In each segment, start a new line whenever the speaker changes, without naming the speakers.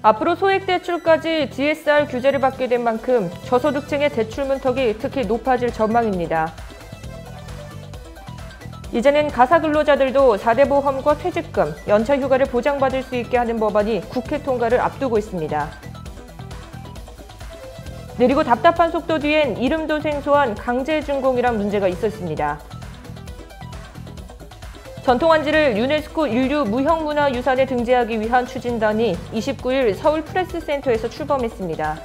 앞으로 소액대출까지 DSR 규제를 받게 된 만큼 저소득층의 대출 문턱이 특히 높아질 전망입니다. 이제는 가사근로자들도 4대 보험과 퇴직금, 연차 휴가를 보장받을 수 있게 하는 법안이 국회 통과를 앞두고 있습니다. 느리고 답답한 속도 뒤엔 이름도 생소한 강제준공이란 문제가 있었습니다. 전통한지를 유네스코 인류 무형문화유산에 등재하기 위한 추진단이 29일 서울 프레스센터에서 출범했습니다.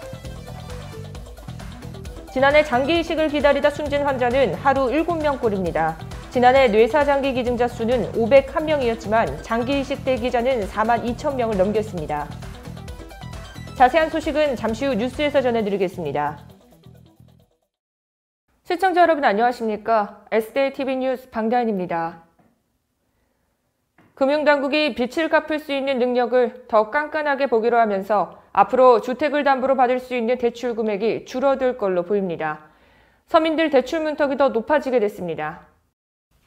지난해 장기 이식을 기다리다 숨진 환자는 하루 7명꼴입니다. 지난해 뇌사장기 기증자 수는 501명이었지만 장기 이식 대기자는 42,000명을 넘겼습니다. 자세한 소식은 잠시 후 뉴스에서 전해드리겠습니다. 시청자 여러분 안녕하십니까? SDTV 뉴스 방다은입니다. 금융당국이 빚을 갚을 수 있는 능력을 더 깐깐하게 보기로 하면서 앞으로 주택을 담보로 받을 수 있는 대출 금액이 줄어들 걸로 보입니다. 서민들 대출 문턱이 더 높아지게 됐습니다.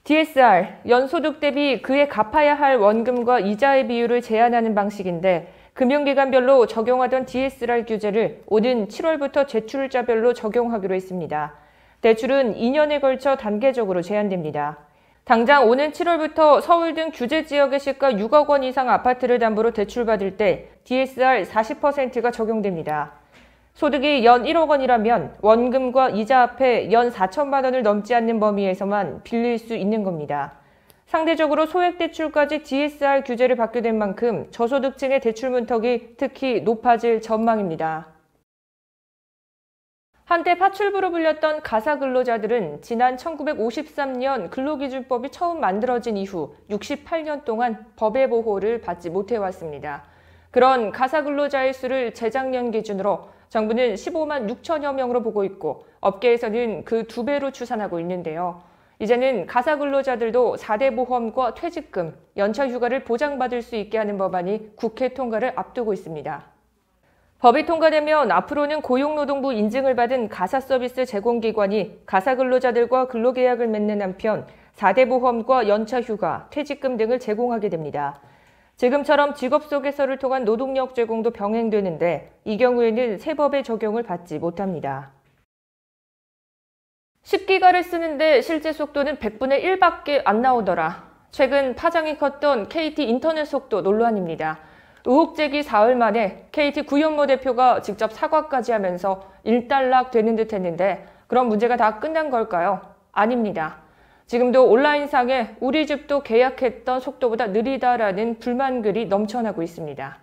DSR, 연소득 대비 그에 갚아야 할 원금과 이자의 비율을 제한하는 방식인데 금융기관별로 적용하던 DSR 규제를 오는 7월부터 대출자별로 적용하기로 했습니다. 대출은 2년에 걸쳐 단계적으로 제한됩니다. 당장 오는 7월부터 서울 등 규제 지역의 시가 6억 원 이상 아파트를 담보로 대출받을 때 DSR 40%가 적용됩니다. 소득이 연 1억 원이라면 원금과 이자 합해 연 4천만 원을 넘지 않는 범위에서만 빌릴 수 있는 겁니다. 상대적으로 소액대출까지 DSR 규제를 받게 된 만큼 저소득층의 대출 문턱이 특히 높아질 전망입니다. 한때 파출부로 불렸던 가사근로자들은 지난 1953년 근로기준법이 처음 만들어진 이후 68년 동안 법의 보호를 받지 못해왔습니다. 그런 가사근로자의 수를 재작년 기준으로 정부는 15만 6천여 명으로 보고 있고 업계에서는 그 2배로 추산하고 있는데요. 이제는 가사근로자들도 4대 보험과 퇴직금, 연차 휴가를 보장받을 수 있게 하는 법안이 국회 통과를 앞두고 있습니다. 법이 통과되면 앞으로는 고용노동부 인증을 받은 가사서비스 제공기관이 가사근로자들과 근로계약을 맺는 한편 4대 보험과 연차 휴가, 퇴직금 등을 제공하게 됩니다. 지금처럼 직업소개서를 통한 노동력 제공도 병행되는데 이 경우에는 새 법의 적용을 받지 못합니다. 10기가를 쓰는데 실제 속도는 100분의 1밖에 안 나오더라. 최근 파장이 컸던 KT 인터넷 속도 논란입니다. 의혹 제기 사흘 만에 KT 구현모 대표가 직접 사과까지 하면서 일단락 되는 듯 했는데 그런 문제가 다 끝난 걸까요? 아닙니다. 지금도 온라인상에 우리 집도 계약했던 속도보다 느리다라는 불만글이 넘쳐나고 있습니다.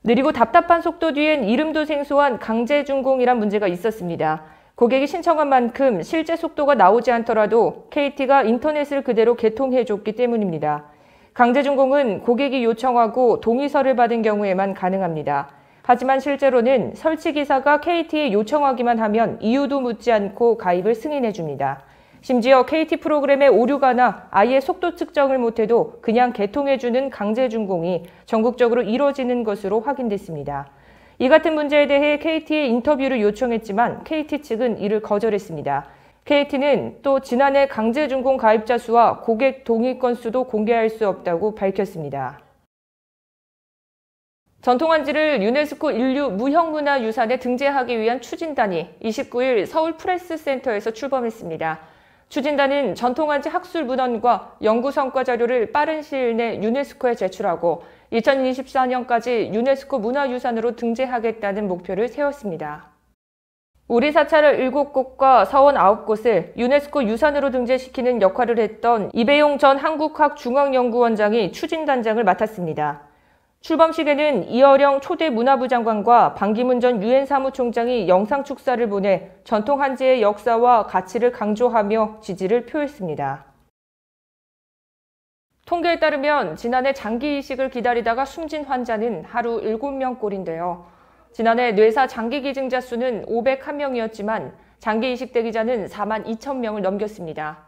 느리고 답답한 속도 뒤엔 이름도 생소한 강제준공이란 문제가 있었습니다. 고객이 신청한 만큼 실제 속도가 나오지 않더라도 KT가 인터넷을 그대로 개통해줬기 때문입니다. 강제준공은 고객이 요청하고 동의서를 받은 경우에만 가능합니다. 하지만 실제로는 설치기사가 KT에 요청하기만 하면 이유도 묻지 않고 가입을 승인해줍니다. 심지어 KT 프로그램에 오류가 나 아예 속도 측정을 못해도 그냥 개통해주는 강제준공이 전국적으로 이뤄지는 것으로 확인됐습니다. 이 같은 문제에 대해 KT에 인터뷰를 요청했지만 KT 측은 이를 거절했습니다. KT는 또 지난해 강제준공 가입자 수와 고객 동의 건수도 공개할 수 없다고 밝혔습니다. 전통한지를 유네스코 인류 무형문화유산에 등재하기 위한 추진단이 29일 서울 프레스센터에서 출범했습니다. 추진단은 전통한지 학술 문헌과 연구 성과 자료를 빠른 시일 내 유네스코에 제출하고 2024년까지 유네스코 문화유산으로 등재하겠다는 목표를 세웠습니다. 우리 사찰을 7곳과 서원 9곳을 유네스코 유산으로 등재시키는 역할을 했던 이배용 전 한국학중앙연구원장이 추진단장을 맡았습니다. 출범식에는 이어령 초대 문화부 장관과 반기문 전 유엔 사무총장이 영상 축사를 보내 전통 한지의 역사와 가치를 강조하며 지지를 표했습니다. 통계에 따르면 지난해 장기 이식을 기다리다가 숨진 환자는 하루 7명꼴인데요. 지난해 뇌사 장기 기증자 수는 501명이었지만 장기 이식 대기자는 4만 2천 명을 넘겼습니다.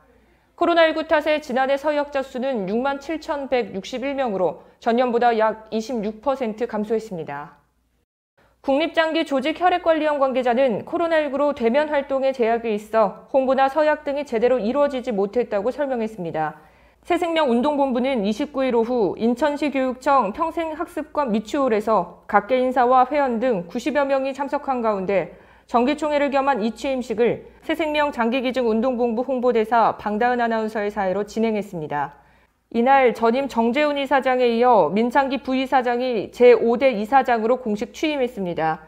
코로나19 탓에 지난해 서약자 수는 6만 7,161명으로 전년보다 약 26% 감소했습니다. 국립장기조직혈액관리원 관계자는 코로나19로 대면 활동에 제약이 있어 홍보나 서약 등이 제대로 이루어지지 못했다고 설명했습니다. 새생명운동본부는 29일 오후 인천시 교육청 평생학습관 미추홀에서 각계 인사와 회원 등 90여 명이 참석한 가운데 정기총회를 겸한 이 취임식을 새생명 장기기증운동본부 홍보대사 방다은 아나운서의 사회로 진행했습니다. 이날 전임 정재훈 이사장에 이어 민창기 부이사장이 제5대 이사장으로 공식 취임했습니다.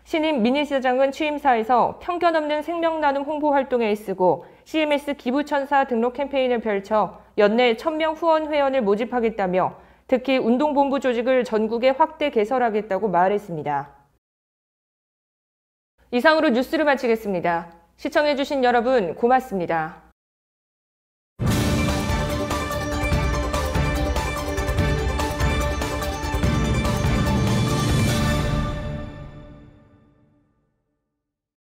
신임 민 이사장은 취임사에서 편견 없는 생명 나눔 홍보 활동에 애쓰고 CMS 기부천사 등록 캠페인을 펼쳐 연내 1000명 후원 회원을 모집하겠다며 특히 운동본부 조직을 전국에 확대 개설하겠다고 말했습니다. 이상으로 뉴스를 마치겠습니다. 시청해주신 여러분 고맙습니다.